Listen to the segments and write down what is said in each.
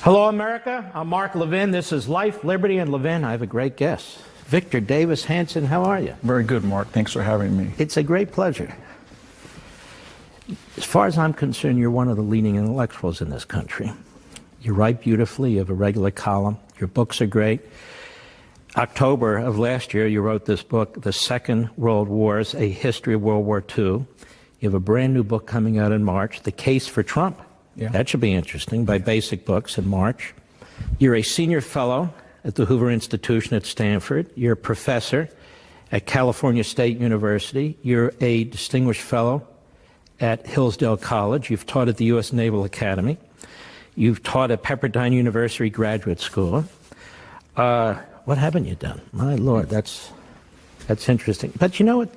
Hello, America. I'm Mark Levin. This is Life, Liberty, and Levin. I have a great guest. Victor Davis Hanson, how are you? Very good, Mark. Thanks for having me. It's a great pleasure. As far as I'm concerned, you're one of the leading intellectuals in this country. You write beautifully. You have a regular column. Your books are great. October of last year, you wrote this book, The Second World Wars, A History of World War II. You have a brand new book coming out in March, The Case for Trump. Yeah. That should be interesting, by Basic Books in March. You're a senior fellow at the Hoover Institution at Stanford. You're a professor at California State University. You're a distinguished fellow at Hillsdale College. You've taught at the U.S. Naval Academy. You've taught at Pepperdine University Graduate School. What haven't you done? My Lord, that's interesting. But you know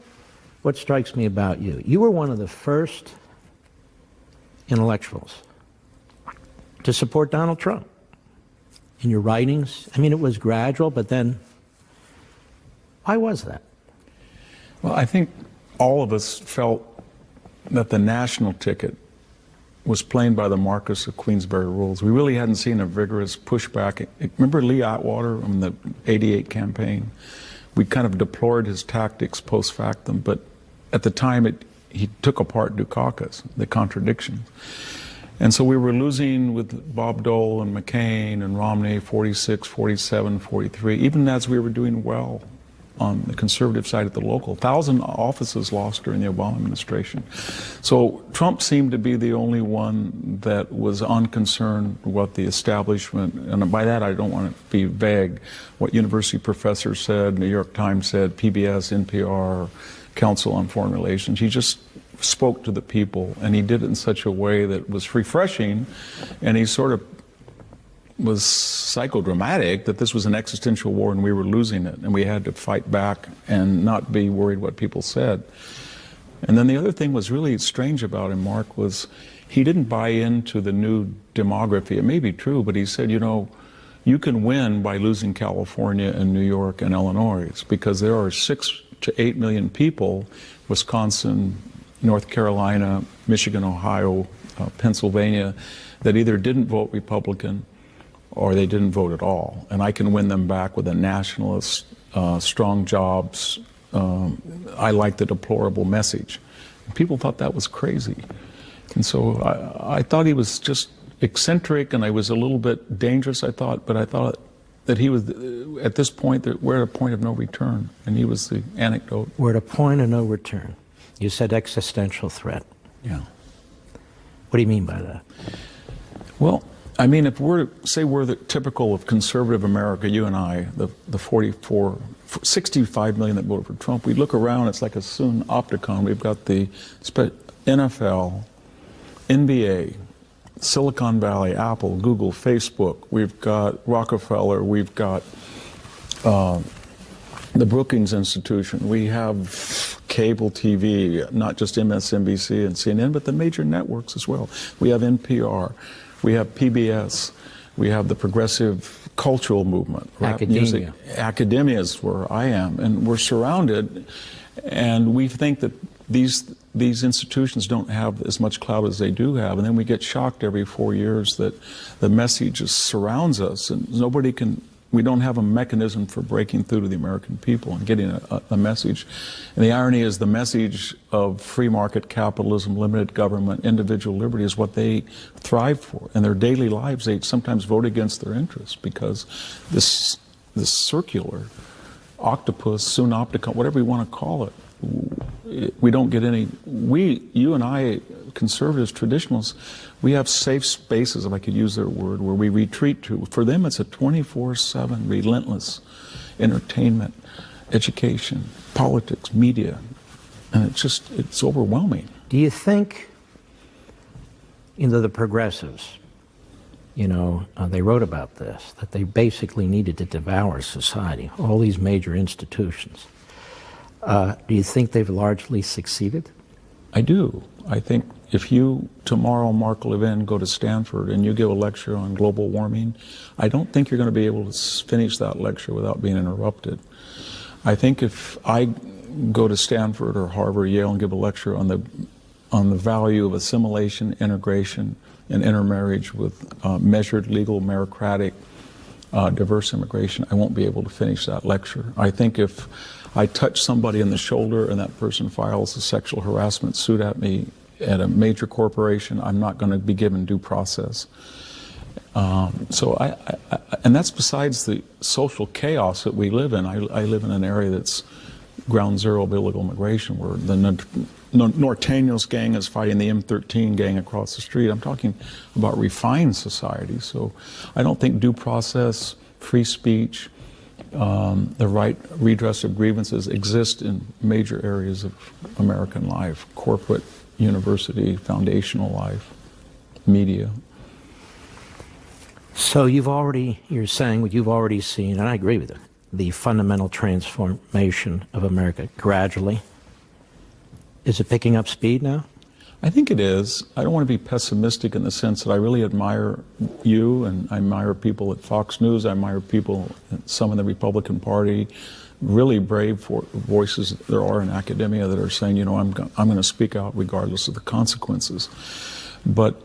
what strikes me about you? You were one of the first intellectuals to support Donald Trump in your writings. I mean, it was gradual, but then why was that? Well, I think all of us felt that the national ticket was playing by the Marquess of Queensberry rules. We really hadn't seen a vigorous pushback. Remember Lee Atwater in the '88 campaign? We kind of deplored his tactics post factum, but at the time he took apart Dukakis, the contradictions. And so we were losing with Bob Dole and McCain and Romney, 46, 47, 43, even as we were doing well on the conservative side at the local. 1,000 offices lost during the Obama administration. So Trump seemed to be the only one that was unconcerned what the establishment, and by that I don't want to be vague, what university professors said, New York Times said, PBS, NPR, Council on Foreign Relations. He just spoke to the people, and he did it in such a way that was refreshing, and he sort of was psychodramatic that this was an existential war and we were losing it, and we had to fight back and not be worried what people said. And then the other thing was really strange about him, Mark, was he didn't buy into the new demography. It may be true, but he said, you know, you can win by losing California and New York and Illinois, because there are 6 to 8 million people, Wisconsin, North Carolina, Michigan, Ohio, Pennsylvania, that either didn't vote Republican or they didn't vote at all. And I can win them back with a nationalist, strong jobs, I like the deplorable message. And people thought that was crazy. And so I thought he was just eccentric, and I was a little bit dangerous, I thought, but I thought that he was, at this point, that we're at a point of no return, and he was the anecdote. We're at a point of no return. You said existential threat. Yeah. What do you mean by that? Well, I mean, if we're the typical of conservative America, you and I, the 65 million that voted for Trump, we look around, it's like a synopticon. We've got the NFL, NBA, Silicon Valley, Apple, Google, Facebook. We've got Rockefeller. We've got the Brookings Institution. We have cable TV, not just MSNBC and CNN, but the major networks as well. We have NPR. We have PBS. We have the progressive cultural movement. Academia. Music. Academia is where I am. And we're surrounded, and we think that these institutions don't have as much clout as they do have, and then we get shocked every 4 years that the message just surrounds us, and we don't have a mechanism for breaking through to the American people and getting a message. And the irony is the message of free market capitalism, limited government, individual liberty is what they thrive for. In their daily lives, they sometimes vote against their interests, because this circular octopus, synopticon, whatever you want to call it, we don't get any, you and I, conservatives, traditionalists, we have safe spaces, if I could use their word, where we retreat to. For them, it's a 24/7 relentless entertainment, education, politics, media, and it's overwhelming. Do you think, the progressives, they wrote about this, that they basically needed to devour society, all these major institutions. Do you think they've largely succeeded? I do. I think if you, tomorrow, Mark Levin, go to Stanford and you give a lecture on global warming, I don't think you're going to be able to finish that lecture without being interrupted. I think if I go to Stanford or Harvard, Yale, and give a lecture on the value of assimilation, integration, and intermarriage with measured, legal, meritocratic, diverse immigration, I won't be able to finish that lecture. I think if I touch somebody in the shoulder and that person files a sexual harassment suit at me at a major corporation, I'm not going to be given due process. And that's besides the social chaos that we live in. I live in an area that's ground zero of illegal immigration, where the Norteños gang is fighting the M13 gang across the street. I'm talking about refined society. So I don't think due process, free speech, the right redress of grievances exist in major areas of American life: corporate, university, foundational life, media. So you're saying what you've already seen, and I agree with it, the fundamental transformation of America gradually. Is it picking up speed now? I think it is. I don't want to be pessimistic in the sense that I really admire you, and I admire people at Fox News, I admire people, some in the Republican Party, really brave voices there are in academia that are saying, you know, I'm going to speak out regardless of the consequences. But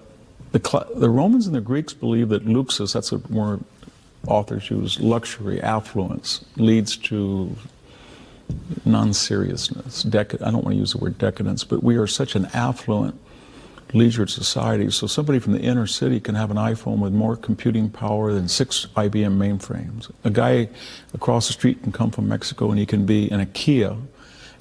the Romans and the Greeks believed that luxus, that's a word authors use, luxury, affluence, leads to non-seriousness. I don't want to use the word decadence, but we are such an affluent, leisured society. So somebody from the inner city can have an iPhone with more computing power than 6 IBM mainframes. A guy across the street can come from Mexico and he can be in a Kia,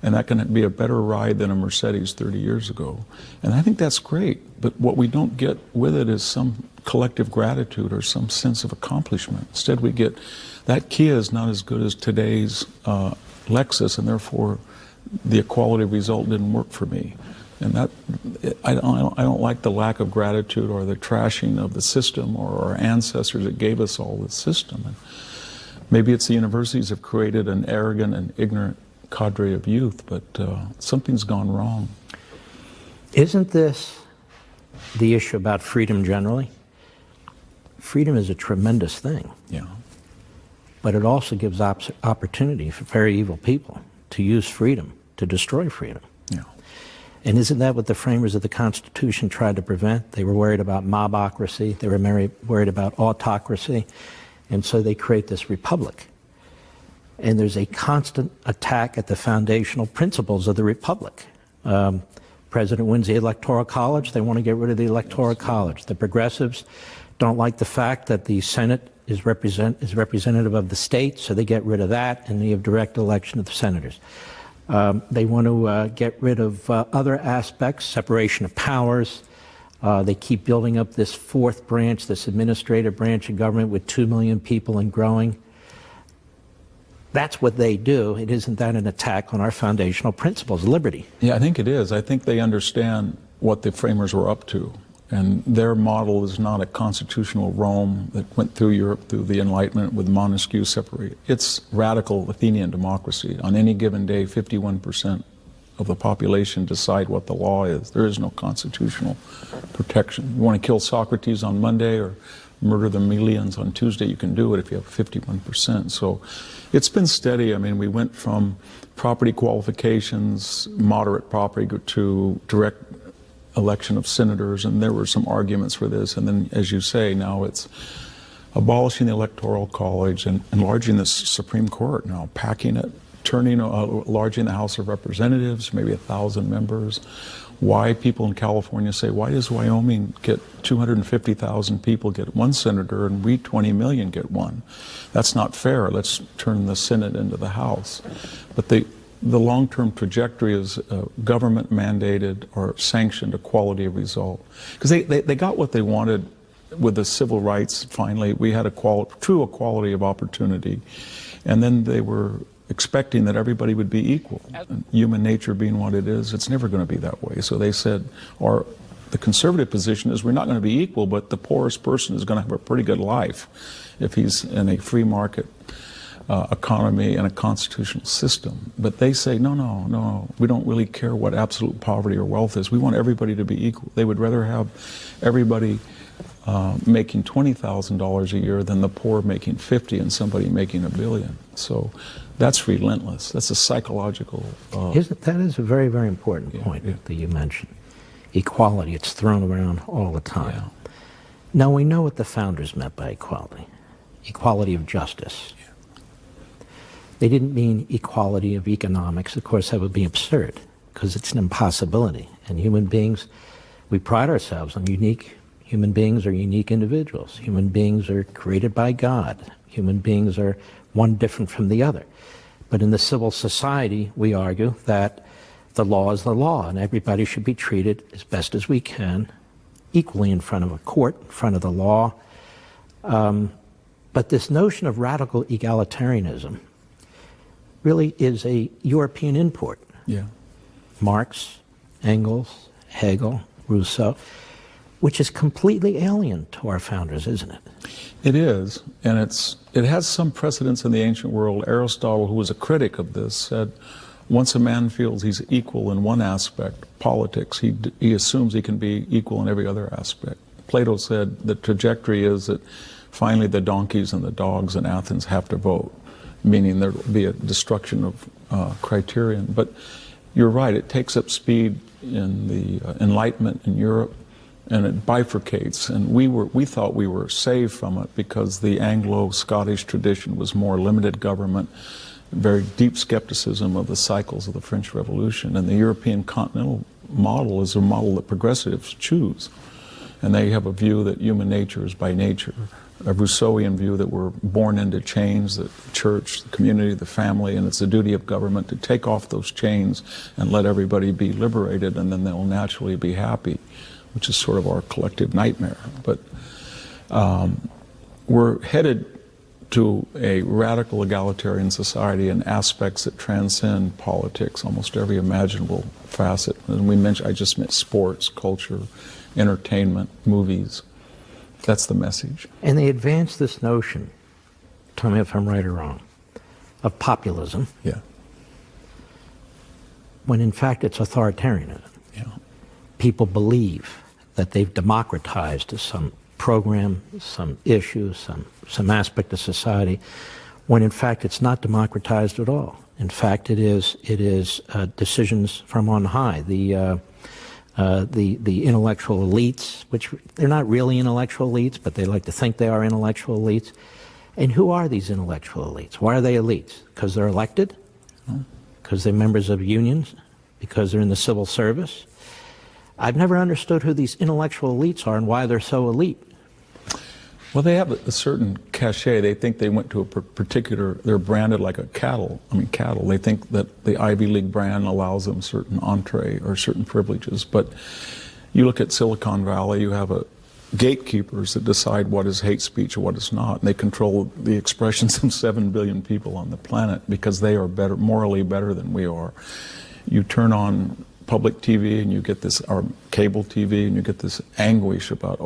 and that can be a better ride than a Mercedes 30 years ago. And I think that's great, but what we don't get with it is some collective gratitude or some sense of accomplishment. Instead, we get, that Kia is not as good as today's Lexus, and therefore the equality result didn't work for me. And that, I don't like the lack of gratitude or the trashing of the system or our ancestors that gave us all this system. And maybe it's the universities have created an arrogant and ignorant cadre of youth, but something's gone wrong. Isn't this the issue about freedom generally? Freedom is a tremendous thing. Yeah. But it also gives opportunity for very evil people to use freedom to destroy freedom. Yeah. And isn't that what the framers of the Constitution tried to prevent? They were worried about mobocracy. They were worried about autocracy. And so they create this republic. And there's a constant attack at the foundational principles of the republic. President wins the Electoral College. They want to get rid of the Electoral College. The progressives don't like the fact that the Senate is representative of the state, so they get rid of that, and you have direct election of the senators. They want to get rid of other aspects, separation of powers. They keep building up this fourth branch, this administrative branch of government with 2 million people and growing. That's what they do. It isn't that an attack on our foundational principles, liberty? Yeah, I think it is. I think they understand what the framers were up to. And their model is not a constitutional Rome that went through Europe through the Enlightenment with Montesquieu separated. It's radical Athenian democracy. On any given day, 51% of the population decide what the law is. There is no constitutional protection. You want to kill Socrates on Monday or murder the Melians on Tuesday, you can do it if you have 51%. So it's been steady. I mean, we went from property qualifications, moderate property, to direct election of senators, and there were some arguments for this. And then, as you say, now it's abolishing the Electoral College and enlarging the Supreme Court now, packing it, enlarging the House of Representatives, maybe 1,000 members. Why people in California say, why does Wyoming get 250,000 people get one senator and we 20 million get one? That's not fair. Let's turn the Senate into the House. But the long-term trajectory is government mandated or sanctioned equality of result. Because they got what they wanted with the civil rights, finally. We had true equality of opportunity. And then they were expecting that everybody would be equal. And human nature being what it is, it's never going to be that way. So they said, the conservative position is we're not going to be equal, but the poorest person is going to have a pretty good life if he's in a free market economy and a constitutional system. But they say, no, we don't really care what absolute poverty or wealth is. We want everybody to be equal. They would rather have everybody making $20,000 a year than the poor making 50 and somebody making $1 billion. So that's relentless. That's a psychological... That is a very, very important point that you mentioned. equality. It's thrown around all the time. Yeah. Now we know what the founders meant by equality. Equality of justice. Yeah. They didn't mean equality of economics. Of course, that would be absurd because it's an impossibility. And human beings, we pride ourselves on unique. Human beings are unique individuals. Human beings are created by God. Human beings are one different from the other. But in the civil society, we argue that the law is the law, and everybody should be treated as best as we can, equally in front of a court, in front of the law. But this notion of radical egalitarianism really is a European import. Yeah. Marx, Engels, Hegel, Rousseau, which is completely alien to our founders, isn't it? It is, and it has some precedence in the ancient world. Aristotle, who was a critic of this, said, once a man feels he's equal in one aspect, politics, he assumes he can be equal in every other aspect. Plato said the trajectory is that finally the donkeys and the dogs in Athens have to vote, meaning there will be a destruction of criterion. But you're right, it takes up speed in the Enlightenment in Europe, and it bifurcates. And we thought we were saved from it because the Anglo-Scottish tradition was more limited government, very deep skepticism of the cycles of the French Revolution. And the European continental model is a model that progressives choose. And they have a view that human nature is by nature, a Rousseauian view that we're born into chains, that the church, the community, the family, and it's the duty of government to take off those chains and let everybody be liberated, and then they'll naturally be happy, which is sort of our collective nightmare. But we're headed to a radical egalitarian society in aspects that transcend politics, almost every imaginable facet. And I just meant sports, culture, entertainment, movies. That's the message. And they advance this notion, tell me if I'm right or wrong, of populism. Yeah. When in fact it's authoritarianism. Yeah. People believe that they've democratized some program, some issue, some aspect of society, when in fact it's not democratized at all. In fact, it is decisions from on high. The intellectual elites, which they're not really intellectual elites, but they like to think they are intellectual elites. And who are these intellectual elites? Why are they elites? Because they're elected? Because they're members of unions? Because they're in the civil service? I've never understood who these intellectual elites are and why they're so elite. Well, they have a certain cachet. They think they went to a particular, they're branded like a cattle. They think that the Ivy League brand allows them certain entree or certain privileges. But you look at Silicon Valley, you have gatekeepers that decide what is hate speech or what is not. And they control the expressions of 7 billion people on the planet because they are better, morally better than we are. You turn on public TV and you get this, or cable TV, and you get this anguish about,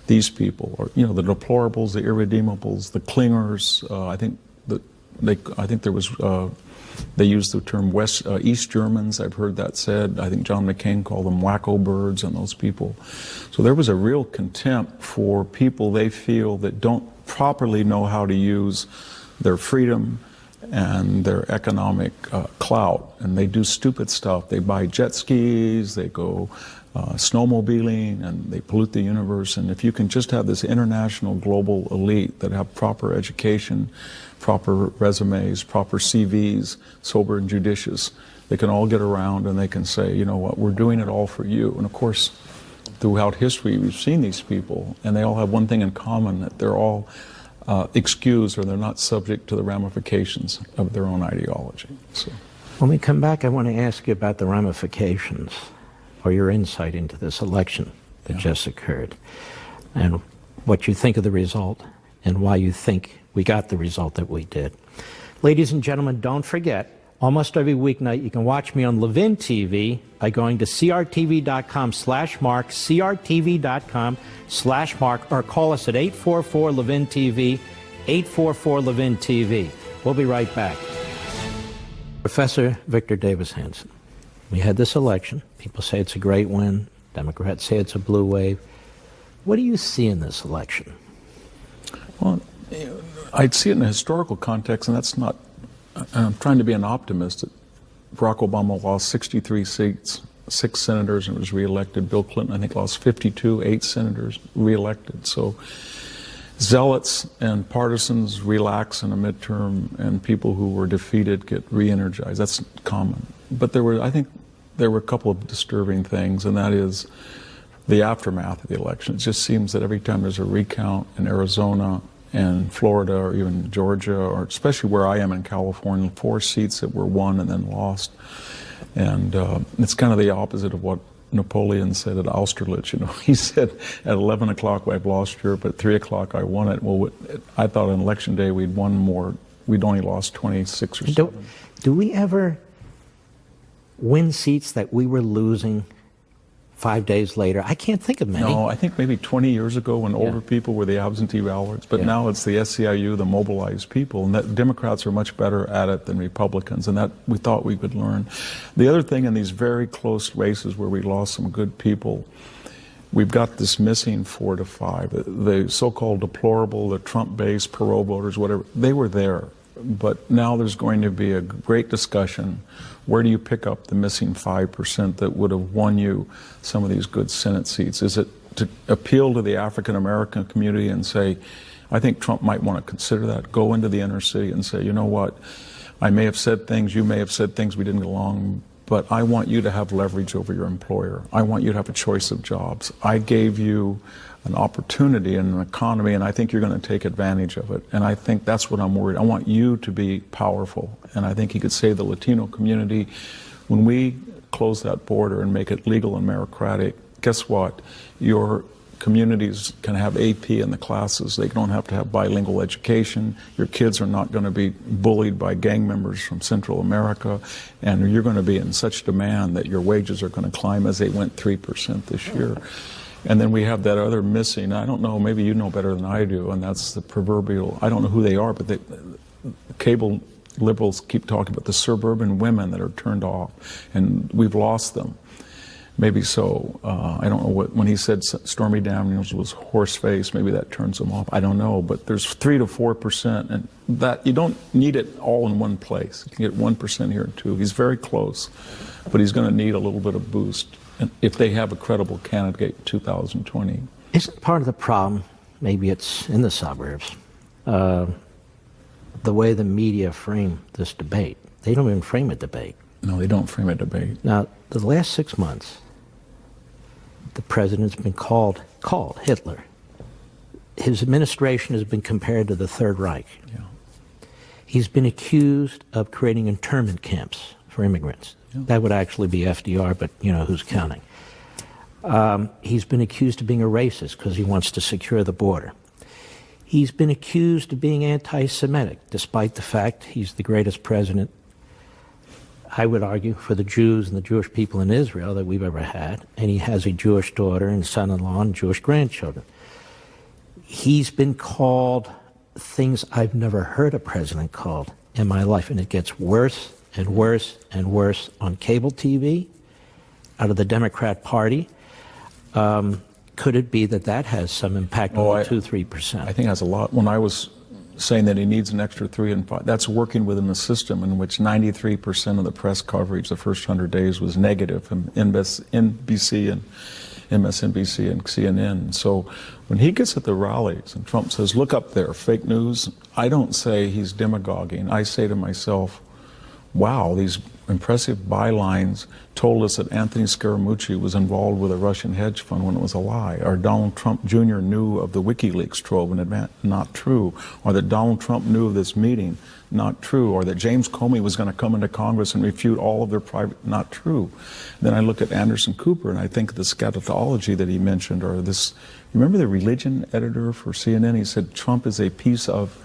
these people, or the deplorables, the irredeemables, the clingers. I think there was they used the term East Germans. I've heard that said. I think John McCain called them wacko birds and those people. So there was a real contempt for people they feel that don't properly know how to use their freedom and their economic clout, and they do stupid stuff. They buy jet skis, they go snowmobiling, and they pollute the universe. And if you can just have this international global elite that have proper education, proper resumes, proper CVs, sober and judicious, they can all get around and they can say, you know what, we're doing it all for you. And of course, throughout history, we've seen these people, and they all have one thing in common, that they're all excused, or they're not subject to the ramifications of their own ideology. So, when we come back, I want to ask you about the ramifications, or your insight into this election that just occurred, and what you think of the result, and why you think we got the result that we did. Ladies and gentlemen, don't forget, almost every weeknight you can watch me on Levin TV by going to crtv.com/Mark, crtv.com/Mark, or call us at 844-LEVIN-TV, 844-LEVIN-TV. We'll be right back. Professor Victor Davis Hanson, we had this election. People say it's a great win. Democrats say it's a blue wave. What do you see in this election? Well, I'd see it in a historical context, and that's not, I'm trying to be an optimist. Barack Obama lost 63 seats 6 senators and was reelected. Bill Clinton, I think, lost 52, 8 senators reelected. So zealots and partisans relax in a midterm, and people who were defeated get re-energized. That's common. But I think there were a couple of disturbing things, and that is the aftermath of the election. It just seems that every time there's a recount in Arizona and Florida or even Georgia, or especially where I am in California, 4 seats that were won and then lost. And it's kind of the opposite of what Napoleon said at Austerlitz. You know, he said at 11 o'clock I've lost Europe, at 3 o'clock I won it. Well, I thought on election day we'd won more. We'd only lost 26 or 7. Do we ever win seats that we were losing 5 days later? I can't think of many. No, I think maybe 20 years ago when older people were the absentee ballots, but now it's the SEIU, the mobilized people, and that Democrats are much better at it than Republicans, and that we thought we could learn. The other thing in these very close races where we lost some good people, we've got this missing 4 to 5. The so-called deplorable, the Trump-based parole voters, whatever, they were there. But now there's going to be a great discussion. Where do you pick up the missing 5% that would have won you some of these good Senate seats? Is it to appeal to the African American community and say, I think Trump might want to consider that, go into the inner city and say, you know what, I may have said things, you may have said things, we didn't get along, but I want you to have leverage over your employer. I want you to have a choice of jobs. I gave you an opportunity in an economy, and I think you're going to take advantage of it. And I think that's what I'm worried. I want you to be powerful. And I think he could save the Latino community. When we close that border and make it legal and meritocratic, guess what? Your communities can have AP in the classes. They don't have to have bilingual education. Your kids are not going to be bullied by gang members from Central America. And you're going to be in such demand that your wages are going to climb as they went 3% this year. And then we have that other missing, I don't know, maybe you know better than I do, and that's the proverbial, I don't know who they are, but cable liberals keep talking about the suburban women that are turned off, and we've lost them. Maybe so. I don't know when he said Stormy Daniels was horse-faced, maybe that turns them off. I don't know, but there's 3 to 4%, and that you don't need it all in one place. You can get 1% here and 2. He's very close, but he's going to need a little bit of boost if they have a credible candidate in 2020. Isn't part of the problem, maybe it's in the suburbs, the way the media frame this debate? They don't even frame a debate. No, they don't frame a debate. Now, the last 6 months, the president's been called Hitler. His administration has been compared to the Third Reich. Yeah. He's been accused of creating internment camps for immigrants. Yeah. That would actually be FDR, but you know, who's counting? He's been accused of being a racist because he wants to secure the border. He's been accused of being anti-Semitic, despite the fact he's the greatest president, I would argue, for the Jews and the Jewish people in Israel that we've ever had. And he has a Jewish daughter and son-in-law and Jewish grandchildren. He's been called things I've never heard a president called in my life, and it gets worse and worse and worse on cable TV, out of the Democrat Party. Could it be that that has some impact on the 2-3%? I think it has a lot. When I was saying that he needs an extra 3 and 5, that's working within a system in which 93% of the press coverage the first 100 days was negative from NBC and MSNBC and CNN. So when he gets at the rallies and Trump says, look up there, fake news, I don't say he's demagoguing. I say to myself, wow, these impressive bylines told us that Anthony Scaramucci was involved with a Russian hedge fund when it was a lie, or Donald Trump Jr. knew of the WikiLeaks trove and not true, or that Donald Trump knew of this meeting, not true, or that James Comey was going to come into Congress and refute all of their private, not true. Then I look at Anderson Cooper and I think the scatology that he mentioned, or this, remember the religion editor for CNN? He said Trump is a piece of,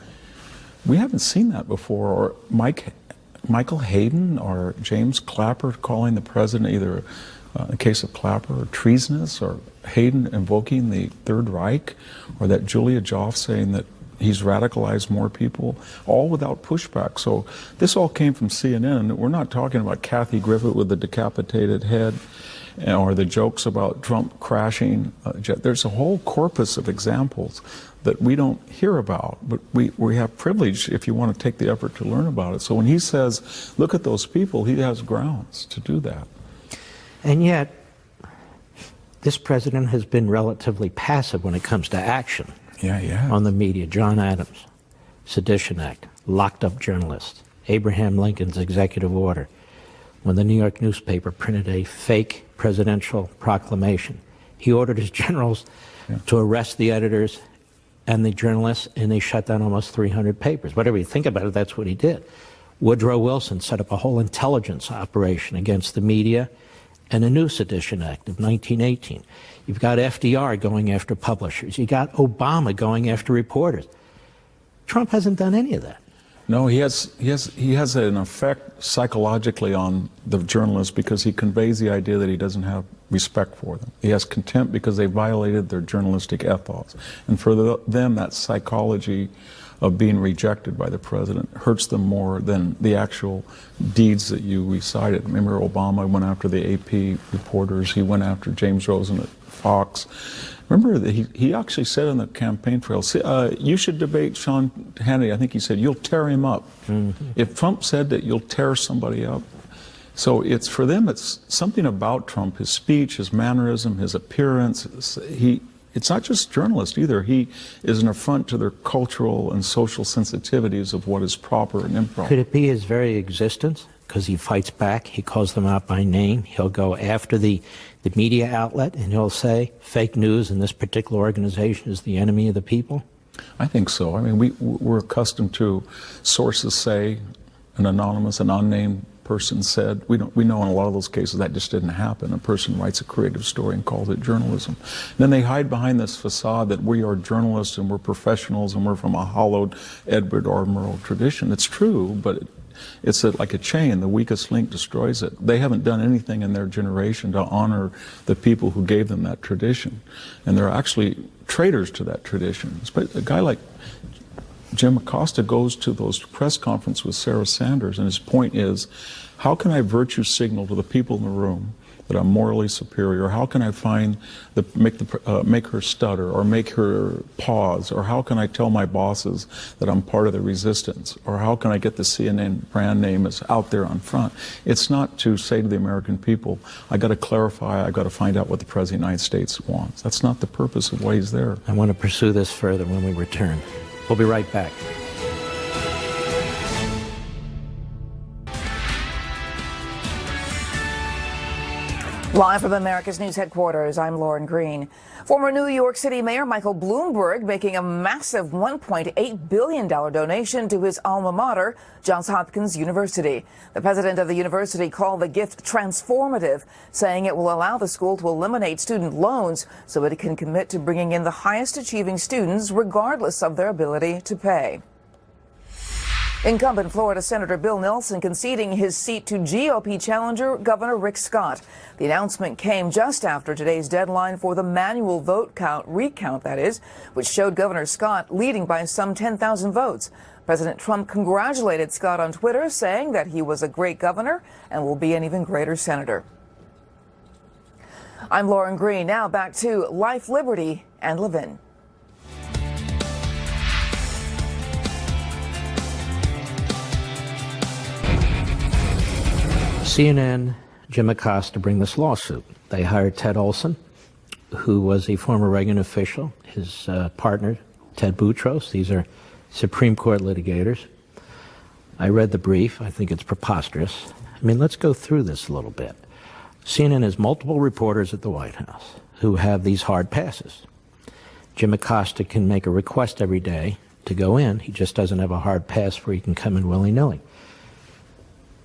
we haven't seen that before, or Michael Hayden or James Clapper calling the president either, in the case of Clapper, or treasonous, or Hayden invoking the Third Reich, or that Julia Joff saying that he's radicalized more people, all without pushback. So this all came from CNN. We're not talking about Kathy Griffith with the decapitated head, or the jokes about Trump crashing a jet. There's a whole corpus of examples that we don't hear about, but we have privilege if you want to take the effort to learn about it. So when he says, look at those people, he has grounds to do that. And yet, this president has been relatively passive when it comes to action on the media. John Adams, Sedition Act, locked up journalists. Abraham Lincoln's executive order, when the New York newspaper printed a fake presidential proclamation. He ordered his generals to arrest the editors and the journalists, and they shut down almost 300 papers. Whatever you think about it, that's what he did. Woodrow Wilson set up a whole intelligence operation against the media, and a new Sedition Act of 1918. You've got FDR going after publishers. You got Obama going after reporters. Trump hasn't done any of that. No, he has an effect psychologically on the journalists because he conveys the idea that he doesn't have respect for them. He has contempt because they violated their journalistic ethos. And for them, that psychology of being rejected by the president hurts them more than the actual deeds that you recited. Remember, Obama went after the AP reporters. He went after James Rosen at Fox. Remember, that he actually said on the campaign trail, you should debate Sean Hannity. I think he said, you'll tear him up. Mm-hmm. If Trump said that you'll tear somebody up. So it's, for them, it's something about Trump, his speech, his mannerism, his appearance. It's not just journalists either. He is an affront to their cultural and social sensitivities of what is proper and improper. Could it be his very existence? Because he fights back, he calls them out by name, he'll go after the media outlet, and he'll say fake news in this particular organization is the enemy of the people? I think so. I mean, we're accustomed to sources say, an anonymous, an unnamed person said. We know in a lot of those cases that just didn't happen. A person writes a creative story and calls it journalism. And then they hide behind this facade that we are journalists and we're professionals and we're from a hollowed Edward R. Murrow tradition. It's true, but it's like a chain. The weakest link destroys it. They haven't done anything in their generation to honor the people who gave them that tradition. And they're actually traitors to that tradition. A guy like Jim Acosta goes to those press conferences with Sarah Sanders, and his point is, how can I virtue signal to the people in the room that I'm morally superior? How can I make her stutter or make her pause? Or how can I tell my bosses that I'm part of the resistance? Or how can I get the CNN brand name that's out there on front? It's not to say to the American people, I got to clarify, I got to find out what the President of the United States wants. That's not the purpose of why he's there. I want to pursue this further when we return. We'll be right back. Live from America's News headquarters, I'm Lauren Green. Former New York City Mayor Michael Bloomberg making a massive $1.8 billion donation to his alma mater, Johns Hopkins University. The president of the university called the gift transformative, saying it will allow the school to eliminate student loans so it can commit to bringing in the highest achieving students regardless of their ability to pay. Incumbent Florida Senator Bill Nelson conceding his seat to GOP challenger Governor Rick Scott. The announcement came just after today's deadline for the manual vote recount, that is, which showed Governor Scott leading by some 10,000 votes. President Trump congratulated Scott on Twitter, saying that he was a great governor and will be an even greater senator. I'm Lauren Green. Now back to Life, Liberty, and Levin. CNN, Jim Acosta bring this lawsuit. They hired Ted Olson, who was a former Reagan official, his partner, Ted Boutros. These are Supreme Court litigators. I read the brief. I think it's preposterous. I mean, let's go through this a little bit. CNN has multiple reporters at the White House who have these hard passes. Jim Acosta can make a request every day to go in. He just doesn't have a hard pass where he can come in willy-nilly.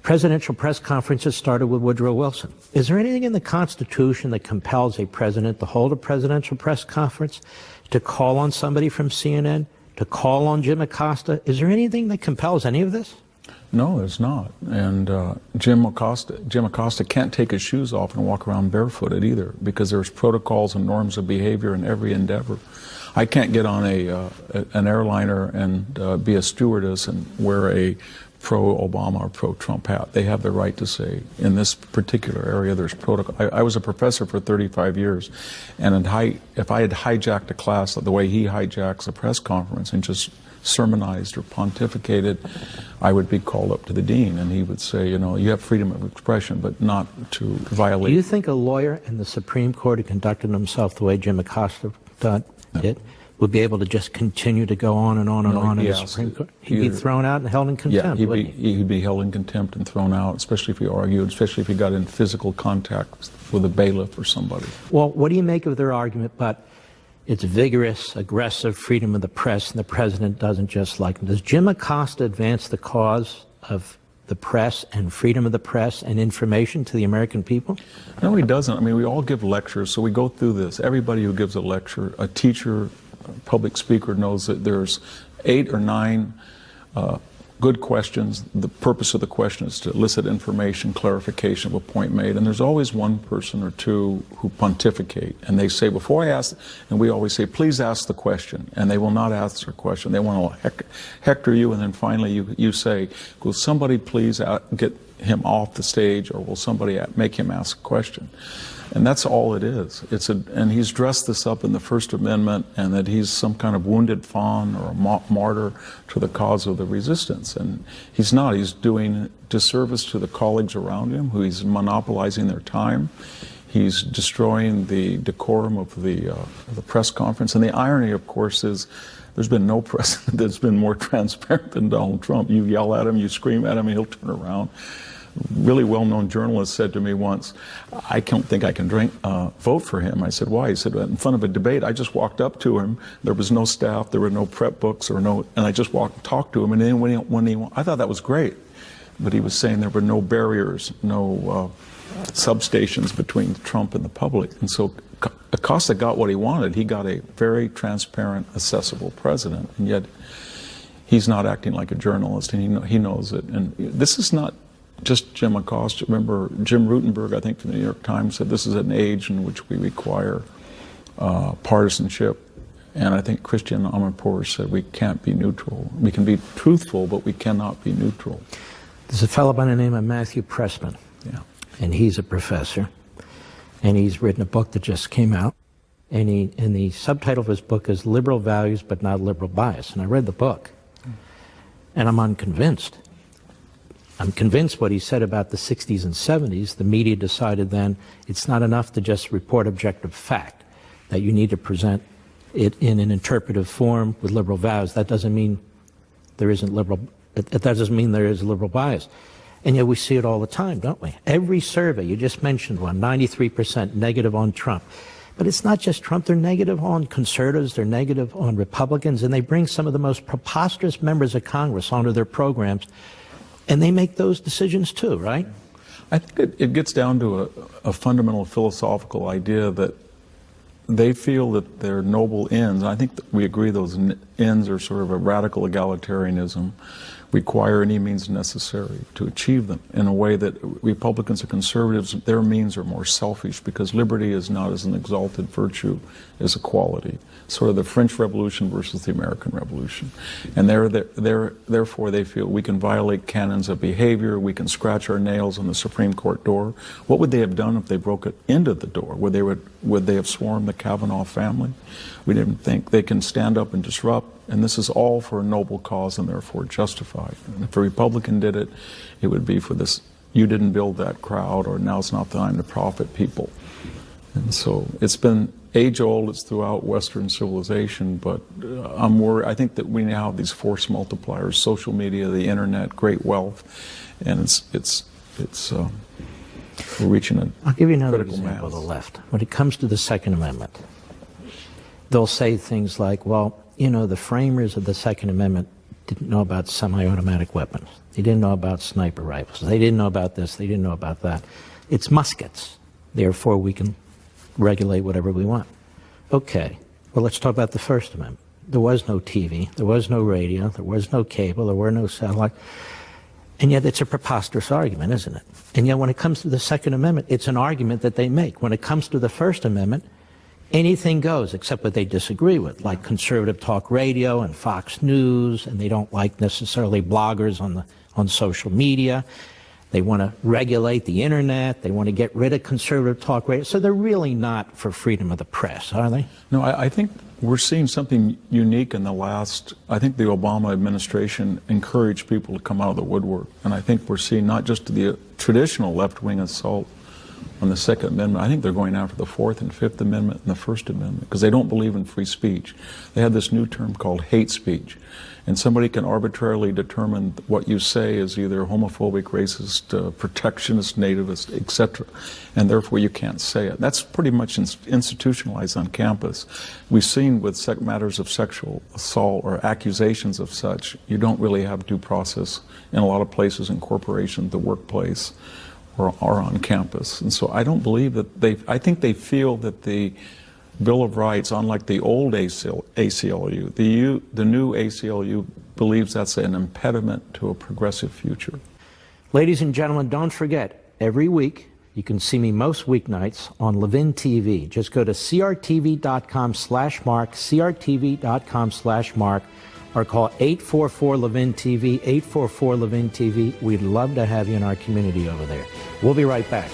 Presidential press conferences started with Woodrow Wilson. Is there anything in the Constitution that compels a president to hold a presidential press conference, to call on somebody from CNN, to call on Jim Acosta? Is there anything that compels any of this? No, there's not. And Jim Acosta can't take his shoes off and walk around barefooted either, because there's protocols and norms of behavior in every endeavor. I can't get on an airliner and be a stewardess and wear a pro-Obama or pro-Trump hat. They have the right to say, in this particular area, there's protocol. I was a professor for 35 years, and if I had hijacked a class the way he hijacks a press conference and just sermonized or pontificated, I would be called up to the dean, and he would say, you know, you have freedom of expression, but not to violate. Do you think a lawyer in the Supreme Court who conducted himself the way Jim Acosta did would be able to just continue to go on and on and on in the Supreme Court? He'd be thrown out and held in contempt, wouldn't he? He'd be held in contempt and thrown out, especially if he argued, especially if he got in physical contact with a bailiff or somebody. Well, what do you make of their argument, but it's vigorous, aggressive freedom of the press, and the president doesn't just like them? Does Jim Acosta advance the cause of the press and freedom of the press and information to the American people? No, he doesn't. I mean, we all give lectures, so we go through this. Everybody who gives a lecture, a teacher, a public speaker, knows that there's 8 or 9 good questions. The purpose of the question is to elicit information, clarification of a point made, and there's always one person or two who pontificate, and they say, before I ask, and we always say, please ask the question, and they will not ask their question. They want to hector you, and then finally you say, will somebody please get him off the stage, or will somebody make him ask a question? And that's all it is. And he's dressed this up in the First Amendment, and that he's some kind of wounded fawn or a martyr to the cause of the resistance. And he's not. He's doing disservice to the colleagues around him, who he's monopolizing their time. He's destroying the decorum of the press conference. And the irony, of course, is there's been no president that's been more transparent than Donald Trump. You yell at him, you scream at him, he'll turn around. Really well-known journalist said to me once, I don't think I can vote for him. I said, why? He said, in front of a debate, I just walked up to him. There was no staff, there were no prep books, and I just walked and talked to him. And then I thought that was great. But he was saying there were no barriers, no substations between Trump and the public. And so Acosta got what he wanted. He got a very transparent, accessible president. And yet he's not acting like a journalist, and he knows it. And this is not just Jim Acosta. Remember, Jim Rutenberg, I think, from the New York Times, said this is an age in which we require partisanship. And I think Christian Amanpour said we can't be neutral. We can be truthful, but we cannot be neutral. There's a fellow by the name of Matthew Pressman, and he's a professor, and he's written a book that just came out, and the subtitle of his book is Liberal Values but Not Liberal Bias. And I read the book, and I'm unconvinced. I'm convinced what he said about the 60s and 70s, the media decided then it's not enough to just report objective fact, that you need to present it in an interpretive form with liberal values. That doesn't mean there isn't liberal, that doesn't mean there is liberal bias. And yet we see it all the time, don't we? Every survey, you just mentioned one, 93% negative on Trump. But it's not just Trump, they're negative on conservatives, they're negative on Republicans, and they bring some of the most preposterous members of Congress onto their programs. And they make those decisions too, right? I think it gets down to a fundamental philosophical idea that they feel that their noble ends, and I think that we agree those ends are sort of a radical egalitarianism, require any means necessary to achieve them, in a way that Republicans or conservatives, their means are more selfish, because liberty is not as an exalted virtue as equality. Sort of the French Revolution versus the American Revolution. And therefore they feel we can violate canons of behavior, we can scratch our nails on the Supreme Court door. What would they have done if they broke it into the door? Would they have swarmed the Kavanaugh family? We didn't think. They can stand up and disrupt, and this is all for a noble cause and therefore justified. And if a Republican did it, it would be for this, you didn't build that crowd, or now's not the time to profit people. And so it's been age-old, it's throughout Western civilization, but I'm worried. I think that we now have these force multipliers, social media, the internet, great wealth, and we're reaching a critical mass. I'll give you another example of the left. When it comes to the Second Amendment, they'll say things like, well, you know, the framers of the Second Amendment didn't know about semi-automatic weapons. They didn't know about sniper rifles. They didn't know about this. They didn't know about that. It's muskets. Therefore, we can regulate whatever we want. Okay, well, let's talk about the First Amendment. There was no TV, there was no radio, there was no cable, there were no satellite. And yet it's a preposterous argument, isn't it? And yet when it comes to the Second Amendment, it's an argument that they make. When it comes to the First Amendment, anything goes except what they disagree with, like conservative talk radio and Fox News, and they don't like necessarily bloggers on social media. They want to regulate the internet. They want to get rid of conservative talk radio. So they're really not for freedom of the press, are they? No, I think we're seeing something unique in the last, I think the Obama administration encouraged people to come out of the woodwork. And I think we're seeing not just the traditional left-wing assault on the Second Amendment. I think they're going after the Fourth and Fifth Amendment and the First Amendment because they don't believe in free speech. They have this new term called hate speech. And somebody can arbitrarily determine what you say is either homophobic, racist, protectionist, nativist, etc. And therefore you can't say it. That's pretty much institutionalized on campus. We've seen with matters of sexual assault or accusations of such, you don't really have due process in a lot of places in corporations, the workplace, or on campus. And so I don't believe that I think they feel that the Bill of Rights, unlike the old ACLU, the new ACLU believes that's an impediment to a progressive future. Ladies and gentlemen, don't forget, every week, you can see me most weeknights on Levin TV. Just go to crtv.com/Mark, crtv.com/Mark, or call 844-LEVIN-TV, 844-LEVIN-TV. We'd love to have you in our community over there. We'll be right back.